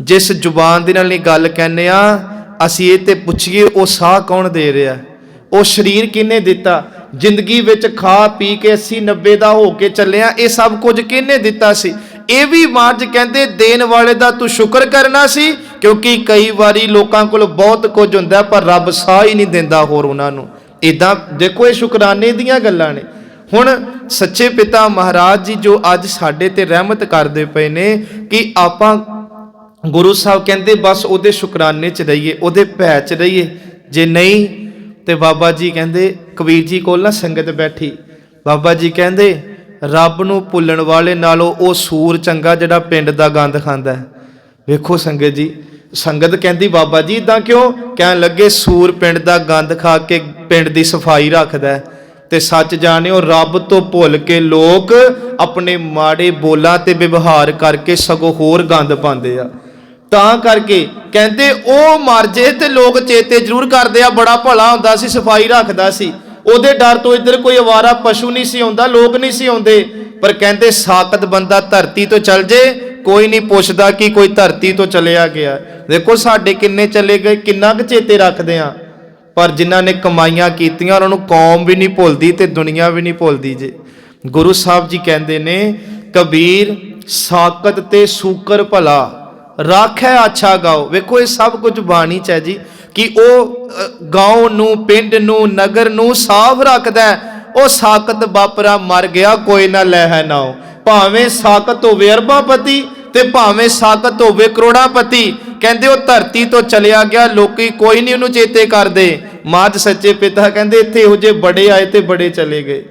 ਜਿਸ ਜ਼ੁਬਾਨ ਦੇ ਨਾਲ ਇਹ ਗੱਲ ਕਹਿੰਦੇ ਆ ਅਸੀਂ ਇਹ ਤੇ ਪੁੱਛੀਏ ਉਹ ਸਾਹ ਕੌਣ ਦੇ ਰਿਹਾ, ਉਹ ਸਰੀਰ ਕਿਹਨੇ ਦਿੱਤਾ, ਜ਼ਿੰਦਗੀ ਵਿੱਚ ਖਾ ਪੀ ਕੇ 80 90 ਦਾ ਹੋ ਕੇ ਚੱਲਿਆ, ਇਹ ਸਭ ਕੁਝ ਕਿਹਨੇ ਦਿੱਤਾ ਸੀ? ਇਹ ਵੀ ਮਹਾਰਾਜ ਕਹਿੰਦੇ ਦੇਣ ਵਾਲੇ ਦਾ ਤੂੰ ਸ਼ੁਕਰ ਕਰਨਾ ਸੀ, ਕਿਉਂਕਿ ਕਈ ਵਾਰੀ ਲੋਕਾਂ ਕੋਲ ਬਹੁਤ ਕੁਝ ਹੁੰਦਾ ਪਰ ਰੱਬ ਸਾਹ ਹੀ ਨਹੀਂ ਦਿੰਦਾ ਹੋਰ ਉਹਨਾਂ ਨੂੰ। ਇਦਾਂ ਦੇਖੋ, ਇਹ ਸ਼ੁਕਰਾਨੇ ਦੀਆਂ ਗੱਲਾਂ ਨੇ। ਹੁਣ ਸੱਚੇ ਪਿਤਾ ਮਹਾਰਾਜ ਜੀ ਜੋ ਅੱਜ ਸਾਡੇ ਤੇ ਰਹਿਮਤ ਕਰਦੇ ਪਏ ਨੇ ਕਿ ਆਪਾਂ ਗੁਰੂ ਸਾਹਿਬ ਕਹਿੰਦੇ ਬਸ ਉਹਦੇ ਸ਼ੁਕਰਾਨੇ 'ਚ ਰਹੀਏ, ਉਹਦੇ ਭੈ 'ਚ ਰਹੀਏ। ਜੇ ਨਹੀਂ ਤੇ ਬਾਬਾ ਜੀ ਕਹਿੰਦੇ, ਕਬੀਰ ਜੀ ਕੋਲ ਨਾ ਸੰਗਤ ਬੈਠੀ, ਬਾਬਾ ਜੀ ਕਹਿੰਦੇ ਰੱਬ ਨੂੰ ਭੁੱਲਣ ਵਾਲੇ ਨਾਲੋਂ ਉਹ ਸੂਰ ਚੰਗਾ ਜਿਹੜਾ ਪਿੰਡ ਦਾ ਗੰਦ ਖਾਂਦਾ ਹੈ। ਵੇਖੋ ਸੰਗਤ ਜੀ, ਸੰਗਤ ਕਹਿੰਦੀ ਬਾਬਾ ਜੀ ਇਦਾਂ ਕਿਉਂ? ਕਹਿਣ ਲੱਗੇ ਸੂਰ ਪਿੰਡ ਦਾ ਗੰਦ ਖਾ ਕੇ ਪਿੰਡ ਦੀ ਸਫਾਈ ਰੱਖਦਾ, ਤੇ ਸੱਚ ਜਾਣਿਓ ਰੱਬ ਤੋਂ ਭੁੱਲ ਕੇ ਲੋਕ ਆਪਣੇ ਮਾੜੇ ਬੋਲਾਂ ਤੇ ਵਿਵਹਾਰ ਕਰਕੇ ਸਗੋਂ ਹੋਰ ਗੰਦ ਪਾਉਂਦੇ ਆ। ਤਾਂ ਕਰਕੇ ਕਹਿੰਦੇ ਉਹ ਮਰ ਜੇ ਤੇ ਲੋਕ ਚੇਤੇ ਜ਼ਰੂਰ ਕਰਦੇ ਆ, ਬੜਾ ਭਲਾ ਹੁੰਦਾ ਸੀ, ਸਫਾਈ ਰੱਖਦਾ ਸੀ, ਉਹਦੇ ਡਰ ਤੋਂ ਇੱਧਰ ਕੋਈ ਅਵਾਰਾ ਪਸ਼ੂ ਨਹੀਂ ਸੀ ਆਉਂਦਾ, ਲੋਕ ਨਹੀਂ ਸੀ ਆਉਂਦੇ। ਪਰ ਕਹਿੰਦੇ ਸਾਕਤ ਬੰਦਾ ਧਰਤੀ ਤੋਂ ਚੱਲ ਜੇ ਕੋਈ ਨਹੀਂ ਪੁੱਛਦਾ ਕਿ ਕੋਈ ਧਰਤੀ ਤੋਂ ਚਲਿਆ ਗਿਆ। ਦੇਖੋ ਸਾਡੇ ਕਿੰਨੇ ਚਲੇ ਗਏ, ਕਿੰਨਾ ਕੁ ਚੇਤੇ ਰੱਖਦੇ ਆ, ਪਰ ਜਿਨ੍ਹਾਂ ਨੇ ਕਮਾਈਆਂ ਕੀਤੀਆਂ ਉਹਨਾਂ ਨੂੰ ਕੌਮ ਵੀ ਨਹੀਂ ਭੁੱਲਦੀ ਤੇ ਦੁਨੀਆ ਵੀ ਨਹੀਂ ਭੁੱਲਦੀ। ਜੇ ਗੁਰੂ ਸਾਹਿਬ ਜੀ ਕਹਿੰਦੇ ਨੇ ਕਬੀਰ ਸਾਕਤ ਤੇ ਸੂਕਰ ਭਲਾ ਰਾਖੈ ਅੱਛਾ ਗਾਓ। ਵੇਖੋ ਇਹ ਸਭ ਕੁਝ ਬਾਣੀ ਚ ਹੈ ਜੀ, ਕਿ ਉਹ ਗਾਉਂ ਨੂੰ, ਪਿੰਡ ਨੂੰ, ਨਗਰ ਨੂੰ ਸਾਫ਼ ਰੱਖਦਾ। ਉਹ ਸਾਕਤ ਬਾਪਰਾ ਮਰ ਗਿਆ ਕੋਈ ਨਾ ਲੈ ਹੈ ਨਾਓ। ਭਾਵੇਂ ਸਾਕਤ ਹੋਵੇ ਅਰਬਾਪਤੀ ਤੇ ਭਾਵੇਂ ਸਾਕਤ ਹੋਵੇ ਕਰੋੜਾਪਤੀ, ਕਹਿੰਦੇ ਉਹ ਧਰਤੀ ਤੋਂ ਚਲਿਆ ਗਿਆ, ਲੋਕੀ ਕੋਈ ਨਹੀਂ ਉਹਨੂੰ ਚੇਤੇ ਕਰਦੇ। ਮਾਝ ਸੱਚੇ ਪਿਤਾ ਕਹਿੰਦੇ ਇੱਥੇ ਇਹੋ ਜਿਹੇ ਬੜੇ ਆਏ ਤੇ ਬੜੇ ਚਲੇ ਗਏ।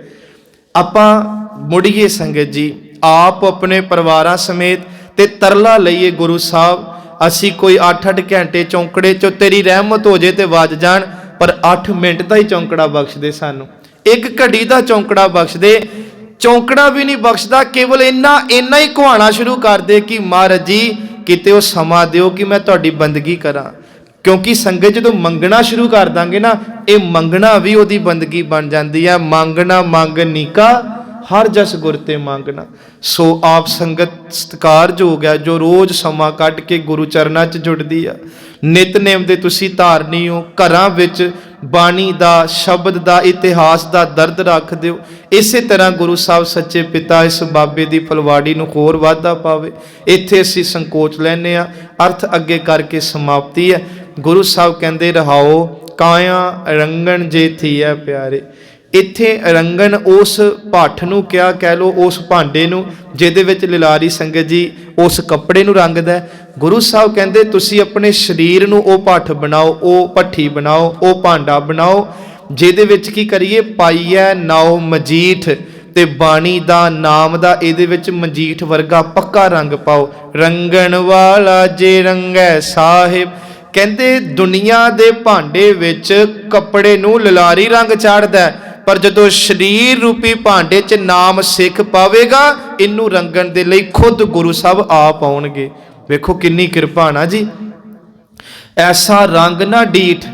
ਆਪਾਂ ਮੁੜੀਏ ਸੰਗਤ ਜੀ ਆਪ ਆਪਣੇ ਪਰਿਵਾਰਾਂ ਸਮੇਤ ਤੇ ਤਰਲਾ ਲਈਏ ਗੁਰੂ ਸਾਹਿਬ, ਅਸੀਂ ਕੋਈ 8-8 ਘੰਟੇ ਚੌਂਕੜੇ ਚੋਂ ਤੇਰੀ ਰਹਿਮਤ ਹੋ ਜੇ ਤੇ ਵੱਜ ਜਾਣ, ਪਰ 8 ਮਿੰਟ ਦਾ ਹੀ ਚੌਂਕੜਾ ਬਖਸ਼ ਦੇ ਸਾਨੂੰ, 1 ਘੜੀ ਦਾ ਚੌਂਕੜਾ ਬਖਸ਼ ਦੇ। ਚੌਂਕੜਾ ਵੀ ਨਹੀਂ ਬਖਸ਼ਦਾ, ਕੇਵਲ ਇੰਨਾ ਹੀ ਕਹਾਣਾ ਸ਼ੁਰੂ ਕਰ ਦੇ ਕਿ ਮਹਾਰਾਜ ਜੀ ਕਿਤੇ ਉਹ ਸਮਾਂ ਦਿਓ ਕਿ ਮੈਂ ਤੁਹਾਡੀ ਬੰਦਗੀ ਕਰਾਂ। ਕਿਉਂਕਿ ਸੰਗਤ ਜਦੋਂ ਮੰਗਣਾ ਸ਼ੁਰੂ ਕਰ ਦਾਂਗੇ ਨਾ, ਇਹ ਮੰਗਣਾ ਵੀ ਉਹਦੀ ਬੰਦਗੀ ਬਣ ਜਾਂਦੀ ਹੈ। ਮੰਗਣਾ ਮੰਗ ਨੀਕਾ ਹਰ ਜਸ ਗੁਰ ਤੇ ਮੰਗਣਾ। ਸੋ ਆਪ ਸੰਗਤ ਸਤਿਕਾਰਯੋਗ ਹੈ ਜੋ ਰੋਜ਼ ਸਮਾਂ ਕੱਢ ਕੇ ਗੁਰੂ ਚਰਨਾਂ 'ਚ ਜੁੜਦੀ ਆ। ਨਿਤਨੇਮ ਦੇ ਤੁਸੀਂ ਧਾਰਨੀ ਹੋ, ਘਰਾਂ ਵਿੱਚ ਬਾਣੀ ਦਾ, ਸ਼ਬਦ ਦਾ, ਇਤਿਹਾਸ ਦਾ ਦਰਦ ਰੱਖ ਦਿਓ। ਇਸੇ ਤਰ੍ਹਾਂ ਗੁਰੂ ਸਾਹਿਬ ਸੱਚੇ ਪਿਤਾ ਇਸ ਬਾਬੇ ਦੀ ਫੁਲਵਾੜੀ ਨੂੰ ਹੋਰ ਵਾਧਾ ਪਾਵੇ। ਇੱਥੇ ਅਸੀਂ ਸੰਕੋਚ ਲੈਂਦੇ ਹਾਂ, ਅਰਥ ਅੱਗੇ ਕਰਕੇ ਸਮਾਪਤੀ ਹੈ। ਗੁਰੂ ਸਾਹਿਬ ਕਹਿੰਦੇ ਰਹਾਓ ਕਾਇਆ ਰੰਗਣ ਜੇ ਥੀਐ ਪਿਆਰੇ। ਇੱਥੇ ਰੰਗਣ ਉਸ ਭੱਠ ਨੂੰ ਕਿਹਾ, ਕਹਿ ਲੋ ਉਸ ਭਾਂਡੇ ਨੂੰ ਜਿਹਦੇ ਵਿੱਚ ਲਿਲਾਰੀ ਸੰਗਤ ਜੀ ਉਸ ਕੱਪੜੇ ਨੂੰ ਰੰਗਦਾ। ਗੁਰੂ ਸਾਹਿਬ ਕਹਿੰਦੇ ਤੁਸੀਂ ਆਪਣੇ ਸਰੀਰ ਨੂੰ ਉਹ ਭੱਠ ਬਣਾਓ, ਉਹ ਭੱਠੀ ਬਣਾਓ, ਉਹ ਭਾਂਡਾ ਬਣਾਓ ਜਿਹਦੇ ਵਿੱਚ ਕੀ ਕਰੀਏ, ਪਾਈਐ ਨਾਉ ਮਜੀਠ, ਤੇ ਬਾਣੀ ਦਾ ਨਾਮ ਦਾ ਇਹਦੇ ਵਿੱਚ ਮਜੀਠ ਵਰਗਾ ਪੱਕਾ ਰੰਗ ਪਾਓ। ਰੰਗਣ ਵਾਲਾ ਜੇ ਰੰਗੈ ਸਾਹਿਬ, ਕਹਿੰਦੇ ਦੁਨੀਆ ਦੇ ਭਾਂਡੇ ਵਿੱਚ ਕੱਪੜੇ ਨੂੰ ਲਿਲਾਰੀ ਰੰਗ ਚੜ੍ਹਦਾ, ਪਰ ਜਦੋਂ ਸਰੀਰ ਰੂਪੀ ਭਾਂਡੇ 'ਚ ਨਾਮ ਸਿੱਖ ਪਾਵੇਗਾ, ਇਹਨੂੰ ਰੰਗਣ ਦੇ ਲਈ ਖੁਦ ਗੁਰੂ ਸਾਹਿਬ ਆਪ ਆਉਣਗੇ। ਵੇਖੋ ਕਿੰਨੀ ਕਿਰਪਾ ਨਾ ਜੀ। ਐਸਾ ਰੰਗ ਨਾ ਡੀਠ,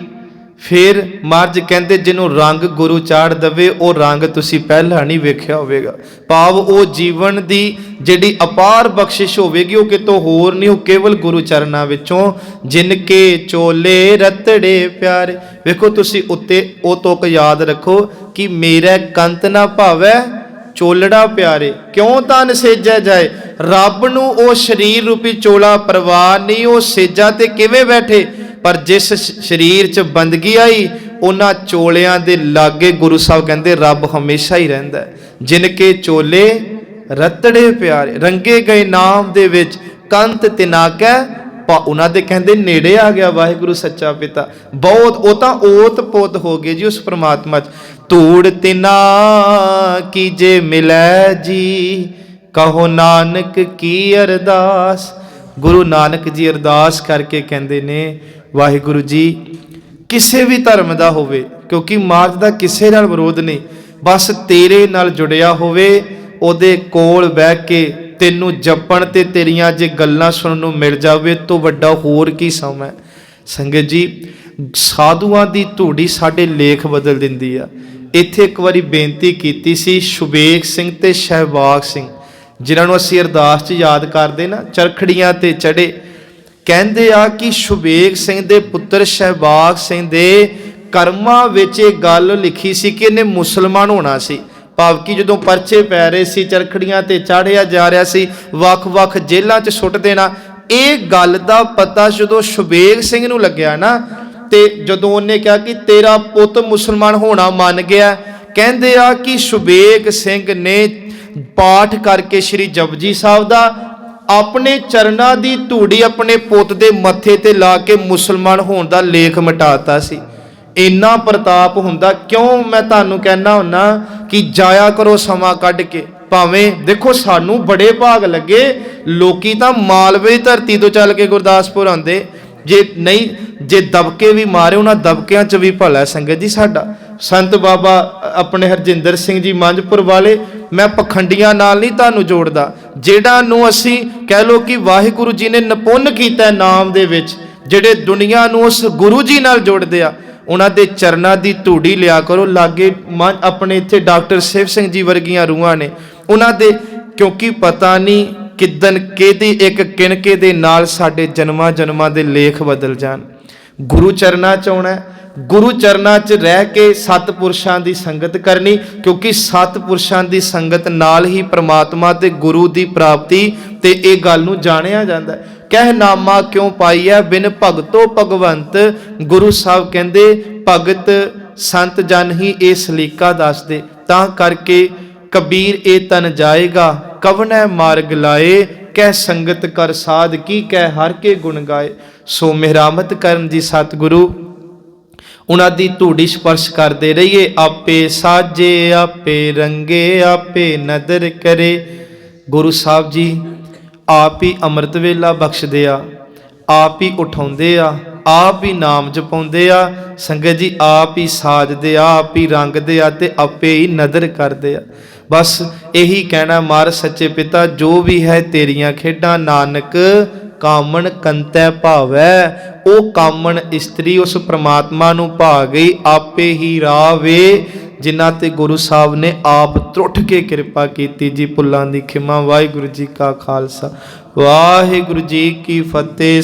ਫਿਰ ਮਹਾਰਾਜ ਕਹਿੰਦੇ ਜਿਹਨੂੰ ਰੰਗ ਗੁਰੂ ਚਾੜ ਦਵੇ ਉਹ ਰੰਗ ਤੁਸੀਂ ਪਹਿਲਾਂ ਨਹੀਂ ਵੇਖਿਆ ਹੋਵੇਗਾ। ਭਾਵ ਉਹ ਜੀਵਨ ਦੀ ਜਿਹੜੀ ਅਪਾਰ ਬਖਸ਼ਿਸ਼ ਹੋਵੇਗੀ ਉਹ ਕਿਤੋਂ ਹੋਰ ਨਹੀਂ, ਉਹ ਕੇਵਲ ਗੁਰੂ ਚਰਨਾਂ ਵਿੱਚੋਂ। ਜਿਨ ਕੇ ਚੋਲੇ ਰਤੜੇ ਪਿਆਰੇ। ਵੇਖੋ ਤੁਸੀਂ ਉੱਤੇ ਉਹ ਤੁਕ ਯਾਦ ਰੱਖੋ ਕਿ ਮੇਰਾ ਕੰਤ ਨਾ ਭਾਵੈ ਚੋਲੜਾ ਪਿਆਰੇ, ਕਿਉਂ ਤਾਂ ਨਸੇਜਿਆ ਜਾਏ। ਰੱਬ ਨੂੰ ਉਹ ਸਰੀਰ ਰੂਪੀ ਚੋਲਾ ਪਰਵਾਹ ਨਹੀਂ, ਉਹ ਸੇਜਾਂ ਤੇ ਕਿਵੇਂ ਬੈਠੇ, ਪਰ ਜਿਸ ਸਰੀਰ 'ਚ ਬੰਦਗੀ ਆਈ ਉਹਨਾਂ ਚੋਲਿਆਂ ਦੇ ਲਾਗੇ ਗੁਰੂ ਸਾਹਿਬ ਕਹਿੰਦੇ ਰੱਬ ਹਮੇਸ਼ਾ ਹੀ ਰਹਿੰਦਾ। ਜਿਨ ਕੇ ਚੋਲੇ ਰਤੜੇ ਪਿਆਰੇ, ਰੰਗੇ ਗਏ ਨਾਮ ਦੇ ਵਿੱਚ ਕੰਤ ਤਿਨਾਕੈ, ਉਹਨਾਂ ਦੇ ਕਹਿੰਦੇ ਨੇੜੇ ਆ ਗਿਆ ਵਾਹਿਗੁਰੂ ਸੱਚਾ ਪਿਤਾ। ਬਹੁਤ ਉਹ ਤਾਂ ਓਤ ਪੋਤ ਹੋ ਗਏ ਜੀ ਉਸ ਪ੍ਰਮਾਤਮਾ 'ਚ। ਧੂੜ ਤਿਨਾ ਕੀ ਜੇ ਮਿਲੈ ਜੀ, ਕਹੋ ਨਾਨਕ ਕੀ ਅਰਦਾਸ। ਗੁਰੂ ਨਾਨਕ ਜੀ ਅਰਦਾਸ ਕਰਕੇ ਕਹਿੰਦੇ ਨੇ ਵਾਹਿਗੁਰੂ ਜੀ ਕਿਸੇ ਵੀ ਧਰਮ ਦਾ ਹੋਵੇ, ਕਿਉਂਕਿ ਮਹਾਰਾਜ ਦਾ ਕਿਸੇ ਨਾਲ ਵਿਰੋਧ ਨਹੀਂ, ਬਸ ਤੇਰੇ ਨਾਲ ਜੁੜਿਆ ਹੋਵੇ, ਉਹਦੇ ਕੋਲ ਬਹਿ ਕੇ ਤੈਨੂੰ ਜਪਣ ਤੇ ਤੇਰੀਆਂ ਜੇ ਗੱਲਾਂ ਸੁਣਨ ਨੂੰ ਮਿਲ ਜਾਵੇ ਤੋਂ ਵੱਡਾ ਹੋਰ ਕੀ ਸਮਾਂ ਹੈ। ਸੰਗਤ ਜੀ ਸਾਧੂਆਂ ਦੀ ਧੂੜੀ ਸਾਡੇ ਲੇਖ ਬਦਲ ਦਿੰਦੀ ਆ। ਇੱਥੇ ਇੱਕ ਵਾਰੀ ਬੇਨਤੀ ਕੀਤੀ ਸੀ ਸ਼ੁਬੇਗ ਸਿੰਘ ਤੇ ਸ਼ਹਿਬਾਗ ਸਿੰਘ, ਜਿਨ੍ਹਾਂ ਨੂੰ ਅਸੀਂ ਅਰਦਾਸ 'ਚ ਯਾਦ ਕਰਦੇ ਨਾ, ਚਰਖੜੀਆਂ ਤੇ ਚੜੇ। ਕਹਿੰਦੇ ਆ ਕਿ ਸ਼ੁਬੇਗ ਸਿੰਘ ਦੇ ਪੁੱਤਰ ਸ਼ਹਿਬਾਗ ਸਿੰਘ ਦੇ ਕਰਮਾਂ ਵਿੱਚ ਇਹ ਗੱਲ ਲਿਖੀ ਸੀ ਕਿ ਇਹਨੇ ਮੁਸਲਮਾਨ ਹੋਣਾ ਸੀ, ਭਾਵ ਕਿ ਜਦੋਂ ਪਰਚੇ ਪੈ ਰਹੇ ਸੀ, ਚਰਖੜੀਆਂ ਤੇ ਚਾੜਿਆ ਜਾ ਰਿਹਾ ਸੀ, ਵੱਖ-ਵੱਖ ਜੇਲ੍ਹਾਂ 'ਚ ਸੁੱਟ ਦੇਣਾ, ਇਹ ਗੱਲ ਦਾ ਪਤਾ ਜਦੋਂ ਸ਼ੁਬੇਗ ਸਿੰਘ ਨੂੰ ਲੱਗਿਆ ਨਾ, ਤੇ ਜਦੋਂ ਉਹਨੇ ਕਿਹਾ ਕਿ ਤੇਰਾ ਪੁੱਤ ਮੁਸਲਮਾਨ ਹੋਣਾ ਮੰਨ ਗਿਆ, ਕਹਿੰਦੇ ਆ ਕਿ ਸ਼ੁਬੇਗ ਸਿੰਘ ਨੇ ਪਾਠ ਕਰਕੇ ਸ਼੍ਰੀ ਜਪਜੀ ਸਾਹਿਬ ਦਾ ਆਪਣੇ ਚਰਨਾਂ ਦੀ ਧੂੜੀ ਆਪਣੇ ਪੁੱਤ ਦੇ ਮੱਥੇ ਤੇ ਲਾ ਕੇ ਮੁਸਲਮਾਨ ਹੋਣ ਦਾ ਲੇਖ ਮਿਟਾਤਾ ਸੀ। ਇੰਨਾ ਪ੍ਰਤਾਪ ਹੁੰਦਾ। ਕਿਉਂ ਮੈਂ ਤੁਹਾਨੂੰ ਕਹਿਣਾ ਹੁੰਨਾ ਕਿ ਜਾਇਆ ਕਰੋ ਸਮਾਂ ਕੱਢ ਕੇ। ਭਾਵੇਂ ਦੇਖੋ ਸਾਨੂੰ ਬੜੇ ਭਾਗ ਲੱਗੇ, ਲੋਕੀ ਤਾਂ ਮਾਲਵੇ ਦੀ ਧਰਤੀ ਤੋਂ ਚੱਲ ਕੇ ਗੁਰਦਾਸਪੁਰ ਆਉਂਦੇ, ਜੇ ਨਹੀਂ ਜੇ ਦਬਕੇ ਵੀ ਮਾਰੇ ਉਹਨਾਂ ਦਬਕਿਆਂ 'ਚ ਵੀ ਭਲਾ ਸੰਗਤ ਜੀ ਸਾਡਾ। ਸੰਤ ਬਾਬਾ ਆਪਣੇ ਹਰਜਿੰਦਰ ਸਿੰਘ ਜੀ ਮੰਝਪੁਰ ਵਾਲੇ, ਮੈਂ ਪਖੰਡੀਆਂ ਨਾਲ ਨਹੀਂ ਤੁਹਾਨੂੰ ਜੋੜਦਾ, ਜਿਹੜਾ ਨੂੰ ਅਸੀਂ ਕਹਿ ਲਓ ਕਿ ਵਾਹਿਗੁਰੂ ਜੀ ਨੇ ਨਿਪੁੰਨ ਕੀਤਾ ਨਾਮ ਦੇ ਵਿੱਚ, ਜਿਹੜੇ ਦੁਨੀਆ ਨੂੰ ਉਸ ਗੁਰੂ ਜੀ ਨਾਲ ਜੋੜਦੇ ਆ, ਉਹਨਾਂ ਦੇ ਚਰਨਾਂ ਦੀ ਧੂੜੀ ਲਿਆ ਕਰੋ। ਲਾਗੇ ਆਪਣੇ ਇੱਥੇ ਡਾਕਟਰ ਸ਼ਿਵ ਸਿੰਘ ਜੀ ਵਰਗੀਆਂ ਰੂਹਾਂ ਨੇ ਉਹਨਾਂ ਦੇ, ਕਿਉਂਕਿ ਪਤਾ ਨਹੀਂ ਕਿੱਦਣ ਕਿਹਦੀ ਇੱਕ ਕਿਣਕੇ ਦੇ ਨਾਲ ਸਾਡੇ ਜਨਮਾਂ ਜਨਮਾਂ ਦੇ ਲੇਖ ਬਦਲ ਜਾਣ। ਗੁਰੂ ਚਰਨਾਂ 'ਚ ਆਉਣਾ, ਗੁਰੂ ਚਰਨਾਂ 'ਚ ਰਹਿ ਕੇ ਸਤਿਪੁਰਸ਼ਾਂ ਦੀ ਸੰਗਤ ਕਰਨੀ, ਕਿਉਂਕਿ ਸਤਿਪੁਰਸ਼ਾਂ ਦੀ ਸੰਗਤ ਨਾਲ ਹੀ ਪ੍ਰਮਾਤਮਾ ਤੇ ਗੁਰੂ ਦੀ ਪ੍ਰਾਪਤੀ ਤੇ ਇਹ ਗੱਲ ਨੂੰ ਜਾਣਿਆ ਜਾਂਦਾ। ਕਹਿ ਨਾਮਾ ਕਿਉਂ ਪਾਈਐ ਬਿਨ ਭਗਤੋ ਭਗਵੰਤ, ਗੁਰੂ ਸਾਹਿਬ ਕਹਿੰਦੇ ਭਗਤ ਸੰਤ ਜਨ ਹੀ ਇਹ ਸਲੀਕਾ ਦੱਸਦੇ। ਤਾਂ ਕਰਕੇ ਕਬੀਰ ਇਹ ਤਨ ਜਾਏਗਾ ਕਵਨੈ ਮਾਰਗ ਲਾਏ, ਕਹਿ ਸੰਗਤ ਕਰ ਸਾਧ ਕੀ ਕਹਿ ਹਰ ਕੇ ਗੁਣ ਗਾਏ। ਸੋ ਮਿਹਰਾਮਤ ਕਰਨ ਜੀ ਸਤਿਗੁਰੂ, ਉਹਨਾਂ ਦੀ ਧੂੜੀ ਸਪਰਸ਼ ਕਰਦੇ ਰਹੀਏ। ਆਪੇ ਸਾਜੇ ਆਪੇ ਰੰਗੇ ਆਪੇ ਨਦਰ ਕਰੇ। ਗੁਰੂ ਸਾਹਿਬ ਜੀ ਆਪ ਹੀ ਅੰਮ੍ਰਿਤ ਵੇਲਾ ਬਖਸ਼ਦੇ ਆ, ਆਪ ਹੀ ਉਠਾਉਂਦੇ ਆ, ਆਪ ਹੀ ਨਾਮ ਜਪਾਉਂਦੇ ਆ। ਸੰਗਤ ਜੀ ਆਪ ਹੀ ਸਾਜਦੇ ਆ, ਆਪ ਹੀ ਰੰਗਦੇ ਆ ਤੇ ਆਪੇ ਹੀ ਨਦਰ ਕਰਦੇ ਆ। ਬਸ ਇਹੀ ਕਹਿਣਾ ਮਾਰ ਸੱਚੇ ਪਿਤਾ, ਜੋ ਵੀ ਹੈ ਤੇਰੀਆਂ ਖੇਡਾਂ, ਨਾਨਕ ਕਾਮਣ ਕੰਤੈ ਭਾਵੈ। ਉਹ ਕਾਮਣ ਇਸਤਰੀ ਉਸ ਪ੍ਰਮਾਤਮਾ ਨੂੰ ਭਾ ਗਈ, ਆਪੇ ਹੀ ਰਾਵੇ, ਜਿਨ੍ਹਾਂ ਤੇ ਗੁਰੂ ਸਾਹਿਬ ਨੇ ਆਪ ਤਰੁੱਠ ਕੇ ਕਿਰਪਾ ਕੀਤੀ ਜੀ। ਭੁੱਲਾਂ ਦੀ ਖਿਮਾ। ਵਾਹਿਗੁਰੂ ਜੀ ਕਾ ਖਾਲਸਾ, ਵਾਹਿਗੁਰੂ ਜੀ ਕੀ ਫਤਿਹ।